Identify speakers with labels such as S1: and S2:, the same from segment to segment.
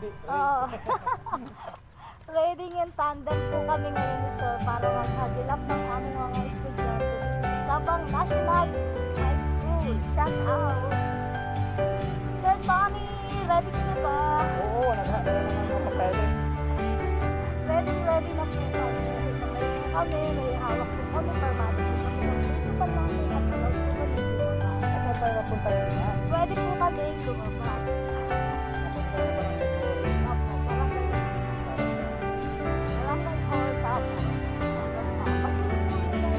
S1: Oo. Riding in tandem po kami ngayon ni Sir para mag-hadilap ng aming mga estudyante sa Sabang National High School. Shout out! Sir Tony, ready ka na ba?
S2: Oo, naghahanap ng mga papeles.
S1: Ready na po kami. Kami, may hawak po kami, permati po kami ng principal namin at allowed po kami lumabas.
S2: Saan tayo mapunta yun na?
S1: Pwede po kami lumabas. Opo, barangay hall, tapos basta pasilip po nila.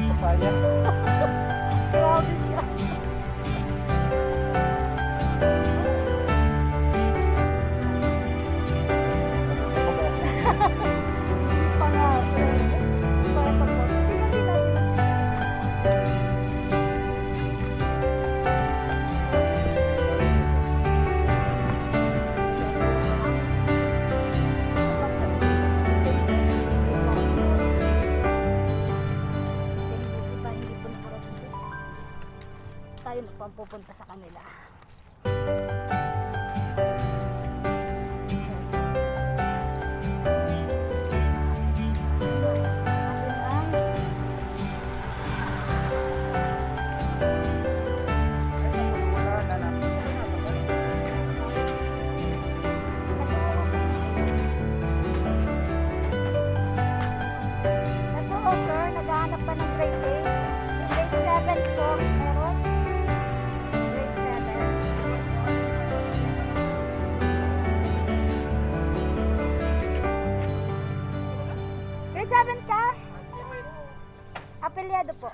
S2: Papaya.
S1: Grabe siya. Pangasa. So, ito po. Tingnan natin na siya. Kasi hindi pa nakarating sa school. Tayo na po ang pupunta sa kanila. Ito oh, sir, naghahanap pa ng grade 8. Grade 7 po, meron. Grade 7. Grade 7 ka? Apelyado po.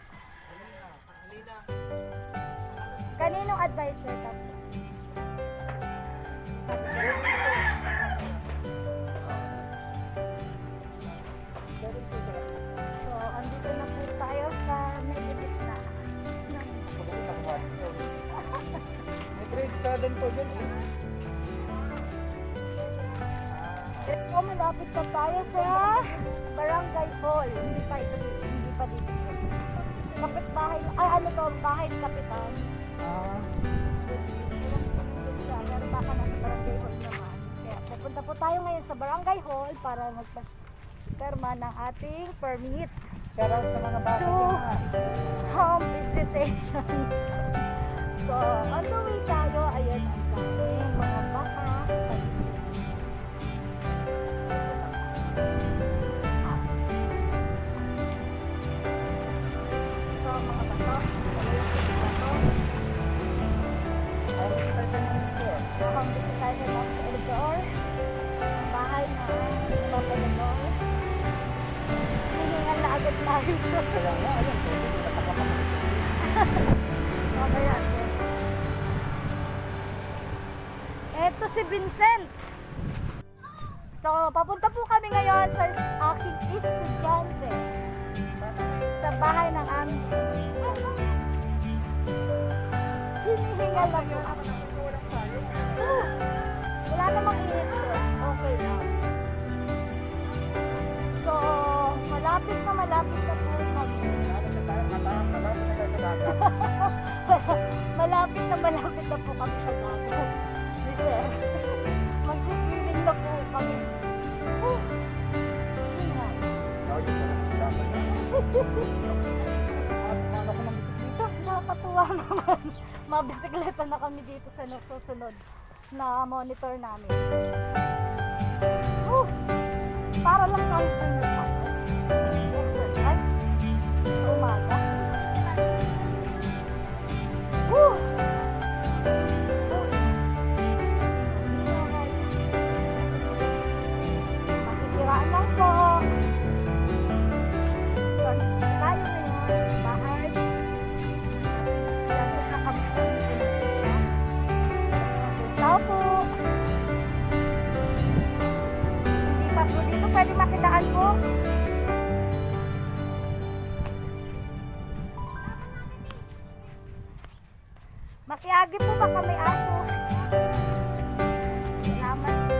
S1: Kaninong advisor ka po? Sabi ko. So, andito na po tayo sa Medibit na.
S2: May grade 7 po dyan.
S1: So, malapit na tayo sa Barangay Hall. Hindi pa ito, hindi pa dito sa kapitbahay. Ay, ano to, bahay ni Kapitan. Pero baka nasa Barangay Hall naman. Kaya pupunta po tayo ngayon sa Barangay Hall para magpa-perma ng ating permit
S2: Shout out sa mga bata
S1: to
S2: dyan.
S1: home visitation. So, on the way tayo, ayun ang daming mga baka sa paligid. So, mga bato,
S2: Ako kita dyan yung tour.
S1: so, home visitation ng Eldor, ang bahay na Papa Eldor. Hihingan na agad namin sa
S2: Kaya nga, ayun. Tataka kami.
S1: mamaya. Eto si Vincent. So, papunta po kami ngayon sa aking estudyante sa bahay ng aming hinihingal lang po ako. Wala namang init, sir. Okay lang. So, malapit na po kami. Malapit na po kami sa dagat. Ni sir. Magsiswimming na po kami. Hingal. Nakakatuwa naman. Mabisikleta na kami dito sa nasusunod na monitor namin. Para lang tayo sunod pa. Exercise sa umaga. Makikiraan lang po. So, tayo ngayon sa bahay. Estudyante na kami sa siya. Tao po. Hindi pa po dito pwede makitaan po. Makiagi po baka may aso. Salamat po.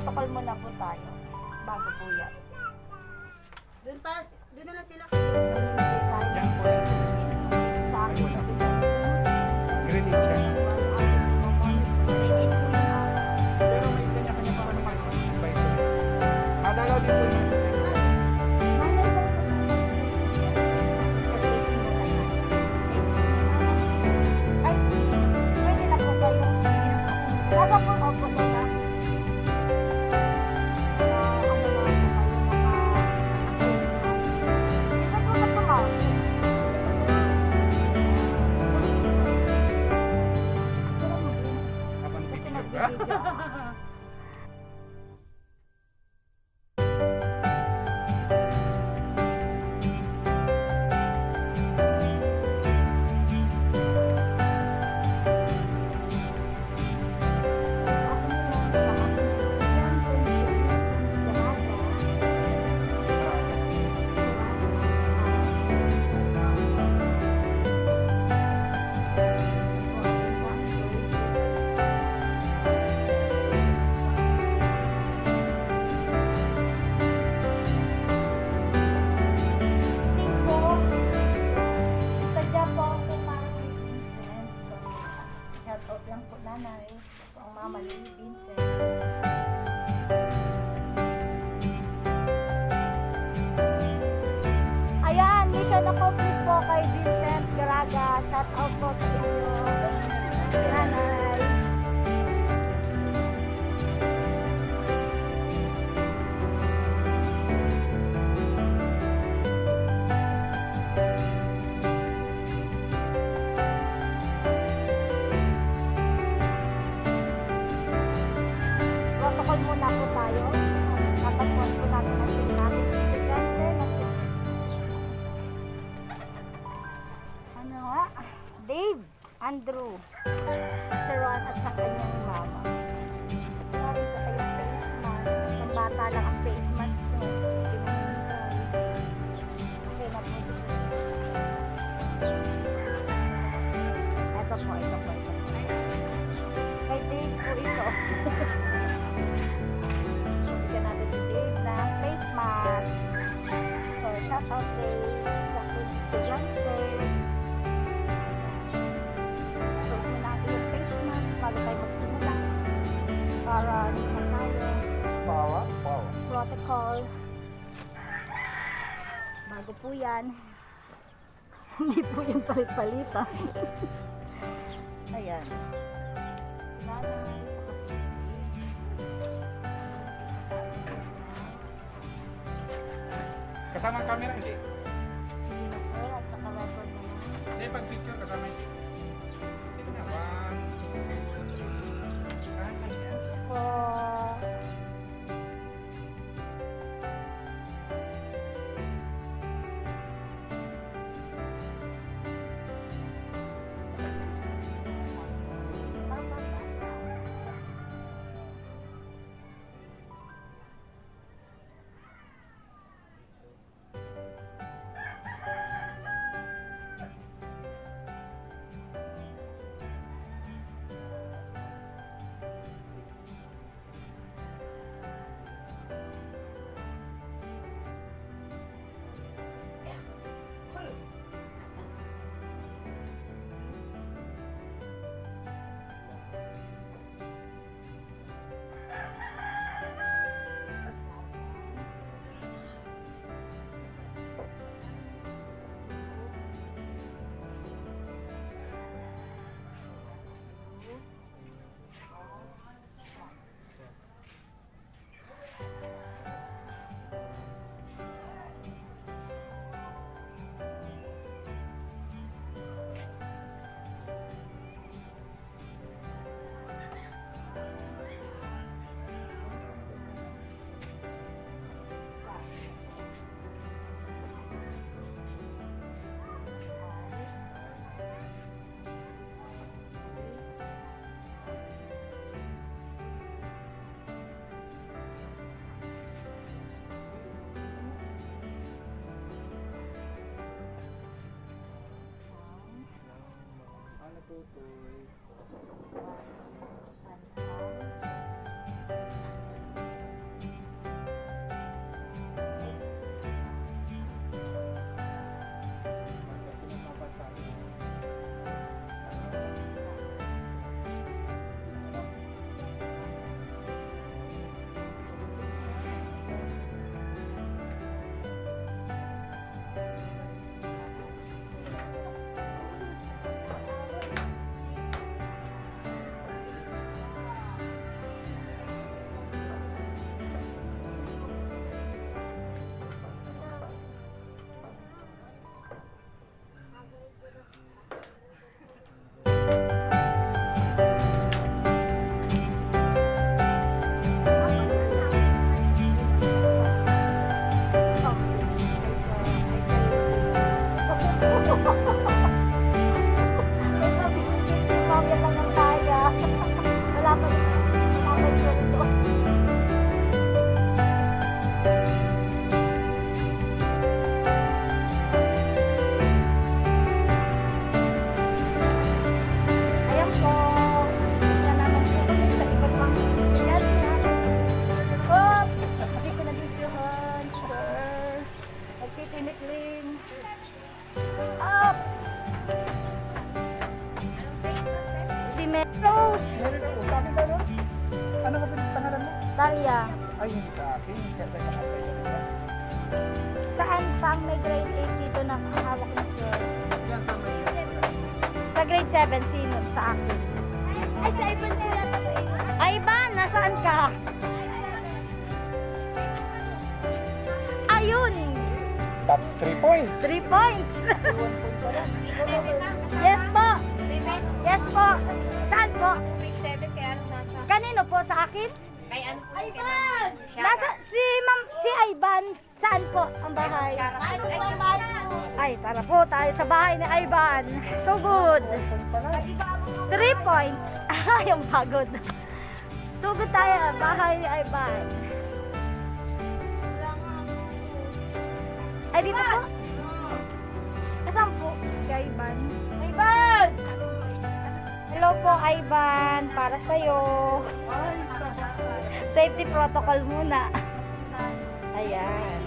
S1: Protocol muna po tayo. Bago po yan.
S3: Doon na lang sila.
S1: Mamimigay tayo
S2: Diyan po yan.
S1: sa ating student.
S2: Grade 8 siya. Pero may kanya-kanya para naman yung advisor. Madalaw din po yung
S1: Nasa po opo na. Isa po na po ako.
S2: habang
S1: Kasi
S2: video ka.
S1: nag-video ako. Sadya po ako para kay Vincent. So, shoutout lang po nanay. So, ang mama ni Vincent. Ayan, mission accomplished po kay Vincent Garaga. Shoutout po sa inyo. Nanay. Protocol muna po tayo. Tatagpuan po natin ang sinabi ng estudyante na si ano nga? Dave, Andrew, si Ron at sa kanyang mama. Meron pa tayong face mask. Kung bata lang ang face mask nyo, okay na po si ito po. Kay Dave po ito. Bigyan natin si Dave ng face mask. So, shout out Dave sa aking estudyante. Suot mo natin yung face mask bago tayo magsimula. Para hindi na tayo
S2: Power.
S1: protocol. Bago po yan. Hindi po yan palit-palitan. Ayan. Nanay sa
S2: Kasama ang camera, hindi.
S1: sige na sir at naka-record na yan.
S2: Hindi, pag picture kasama yung sige na, 1, 2, 3. Saan na yan?
S1: Po. tutoy. Rose!
S2: Meron ako. Sa akin ba nun? Ano ka pangalan mo?
S1: Talia.
S2: Ay, hindi sa akin. Kaya tayo nakapay ka nila.
S1: Saan pang may grade 8 dito na hawak na sir?
S2: Yan sa may...
S1: Sa grade 7, sino? Sa akin.
S3: Ay, sa Ivan po yata sa iyo.
S1: Ay, ba? Nasaan ka? Ayun!
S2: Top 3 points.
S1: 3 points!
S2: 1 point pa lang.
S1: Yes po! Yes po! Saan po?
S3: Grade 7, kaya ano nasa?
S1: Kanino po? Sa akin?
S3: Kay ano po? Kay Ma'am Shara.
S1: Nasa si Ivan. Saan po ang bahay? Ay, tara po tayo sa bahay ni Ivan. So good. 3 points. Yung pagod. So good tayo. Bahay ni Ivan. Ay, dito po? Asan po si Ivan? Ivan! Hello po, Ivan. Para sa'yo.
S2: Ay, sa
S1: Safety protocol muna. Ayan.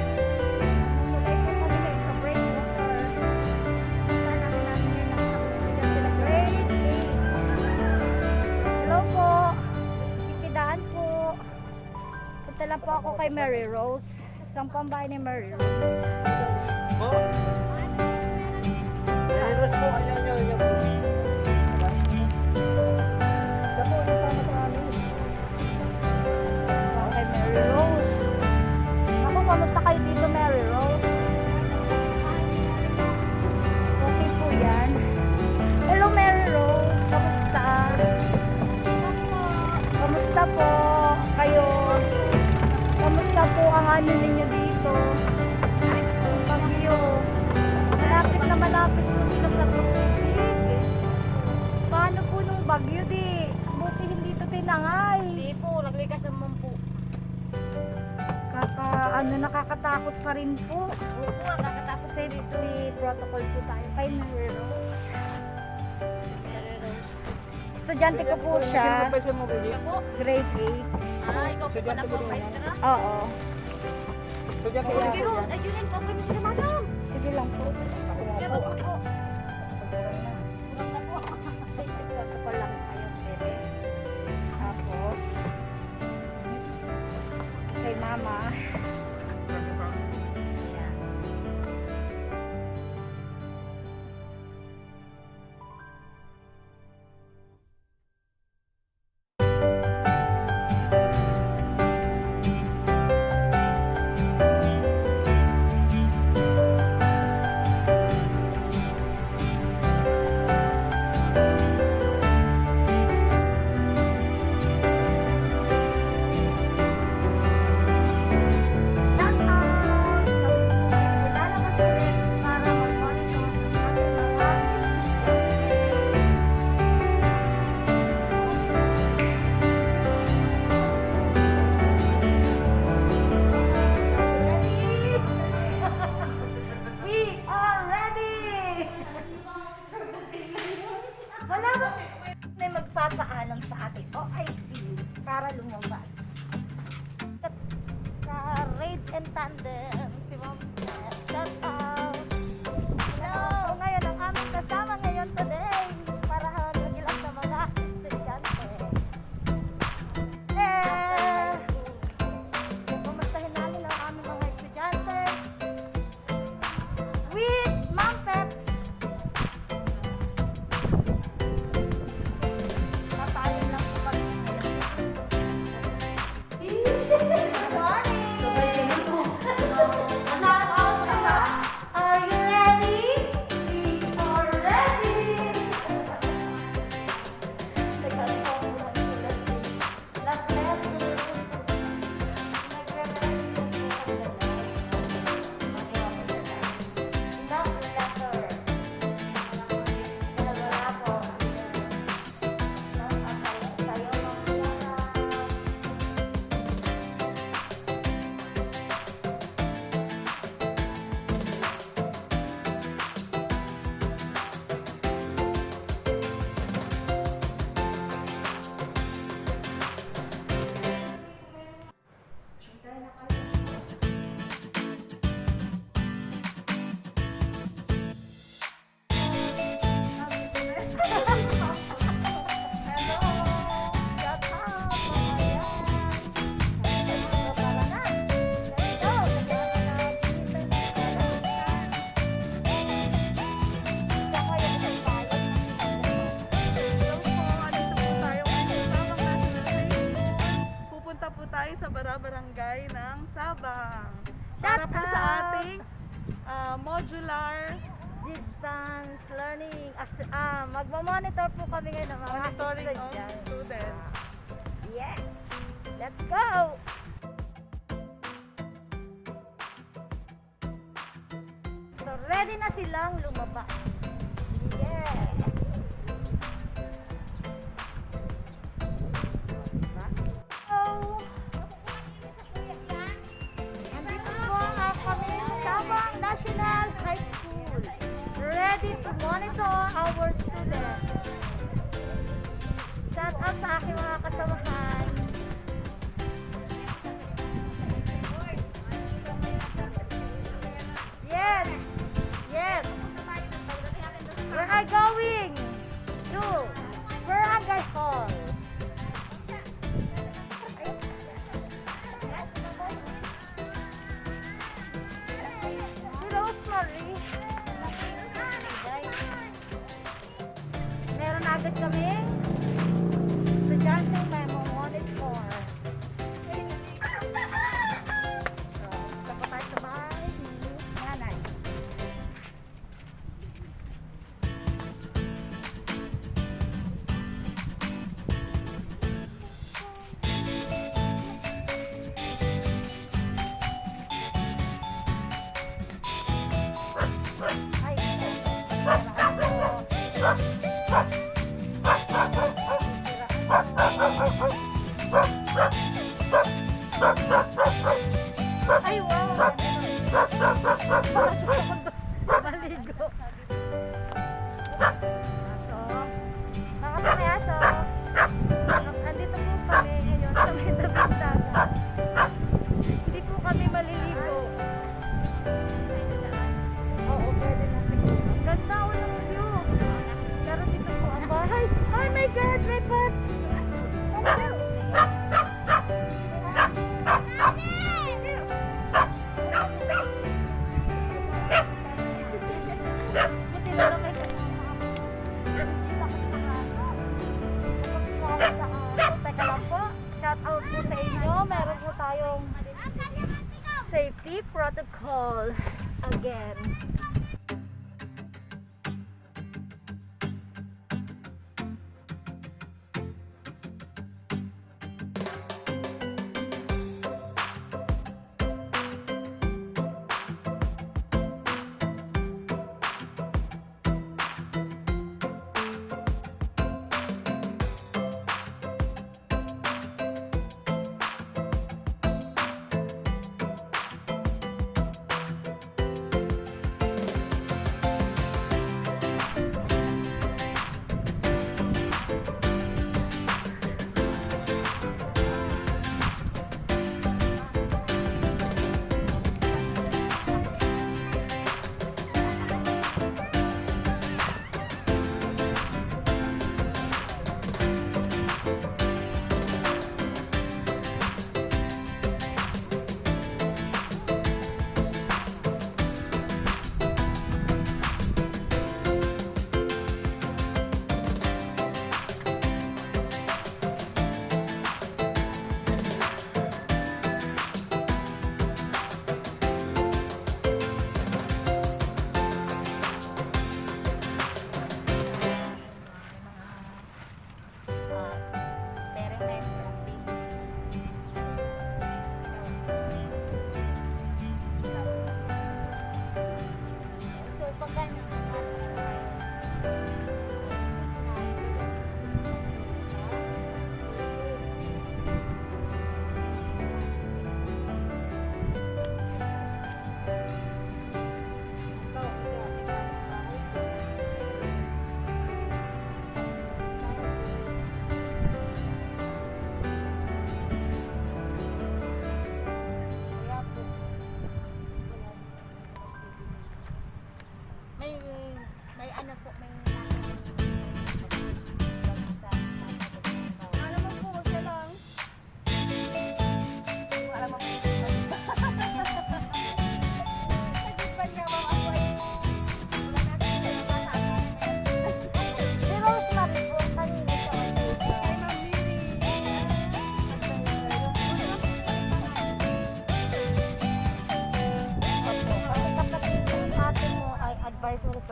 S1: Mamulay po kami guys sa breakwater. Punta namin namin ngayon ang isang estudyante na grade 8. Hello po. Kikidaan po. Punta lang po ako kay Mary Rose. Isang pambahay ni Mary Rose.
S2: po. Meron po. Ayaw. Siya po, nasama sa amin.
S1: Kay Mary Rose. Ako, kamusta kayo dito, Mary Rose? Okay po yan. Hello, Mary Rose. Kamusta? Kamusta po kayo? Kamusta po ang ano ninyo dito? Ang bagyo. Malapit po sila sa tubig. Paano po nung bagyo di? Buti hindi ito tinangay.
S3: Hindi po, naglikas naman po.
S1: Nakakatakot pa rin po.
S3: Opo, nakakatakot po dito.
S1: Safety protocol po tayo kay Mary Rose.
S3: Mary Rose.
S1: Estudyante ko po siya.
S2: Sino ba siya mo, baby?
S3: Siya po.
S1: Grade
S3: Ah, ikaw po pala po, maestra.
S1: 8. Oo.
S2: Estudyante
S3: Oh,
S2: ko
S3: sige,
S2: yan.
S3: ay, yun po, kayo si madam.
S1: Sige lang po.
S3: Siya po po. Na po.
S1: Safety protocol lang tayo. Bebe. Tapos, kay mama. Ayan. Shout out! Lalabas ulit para mag-monitor ng ating mga estudyante. Ready? We are ready! Wala ba may magpapaalam sa ating OIC para lumabas? Raid and tandem, si Ma'am Kat. Shout out! Hello! Ngayon ang aming kasama ngayon today para mag-ilang sa mga estudyante. Kumustahin namin ang aming mga estudyante with Ma'am Peps. Papaalam lang po kami ngayon. Good morning!
S4: tayo sa Barangay ng Sabang.
S1: Shout
S4: Para po sa
S1: out!
S4: ating modular
S1: Distance learning. Magmamonitor po kami ngayon ng mga
S4: monitoring of
S1: estudyante.
S4: students.
S1: Yes! Let's go! So, ready na silang lumabas. Yeah! So, andito po kami sa Sabang National High School. Ready to monitor our students. Shout out sa aking mga kasamahan. Yes! Yes! We are going to Barangay Hall. Si Rosemary. Meron agad kami estudyante may monitor. So, tapos tayo sa bahay ni nanay. Ay, ay, wow! Maligo. Aso. Baka may aso. Andito po kami ngayon sa may tabing dagat. Hindi po kami maliligo. Oo, pwede na siguro. Ang ganda, walang view. Pero dito po ang bahay. Oh my God, may bats! Buti na lang may kasama ako. Hindi takot sa aso. Takot sa aso. Teka lang po. Shout out po sa inyo. Meron po tayong safety protocol again.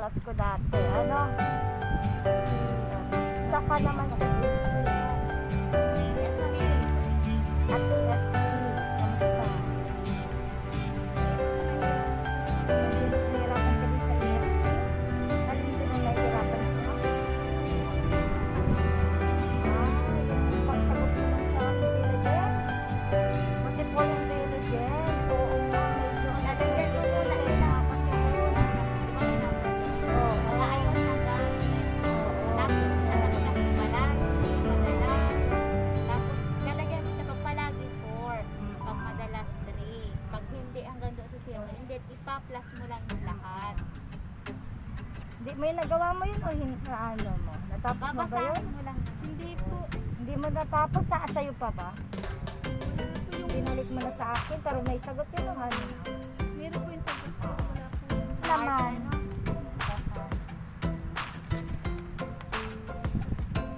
S1: class ko dati. Ano? Basta ka naman sa at ESP. Kamusta? Nahihirapan ka din sa ESP? Alin din ang nahihirapan ka? Yung pagsagot ko lang sa intelligence. Buti po yung intelligence. Oo nga, medyo
S3: Nabigyan ko muna siya kasi di ba nag-aayos ng gamit. Tapos sasagot ako palagi, madalas. Tapos lalagyan mo siya pag palagi 4, pag madalas 3. Pag hindi hanggang doon sa 0, and then ipa-plus mo lang yung lahat.
S1: Di, may nagawa mo yun o ano mo? Natapos mo ba yun?
S3: Babasahin mo lang. Hindi po.
S1: Hindi mo natapos? Naasayo pa ba? Binalik mo na sa akin pero may sagot yun o ano?
S3: Meron po yung sagot ko. Wala po.
S1: Naman.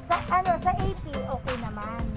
S1: Sa ano, sa AP, okay naman.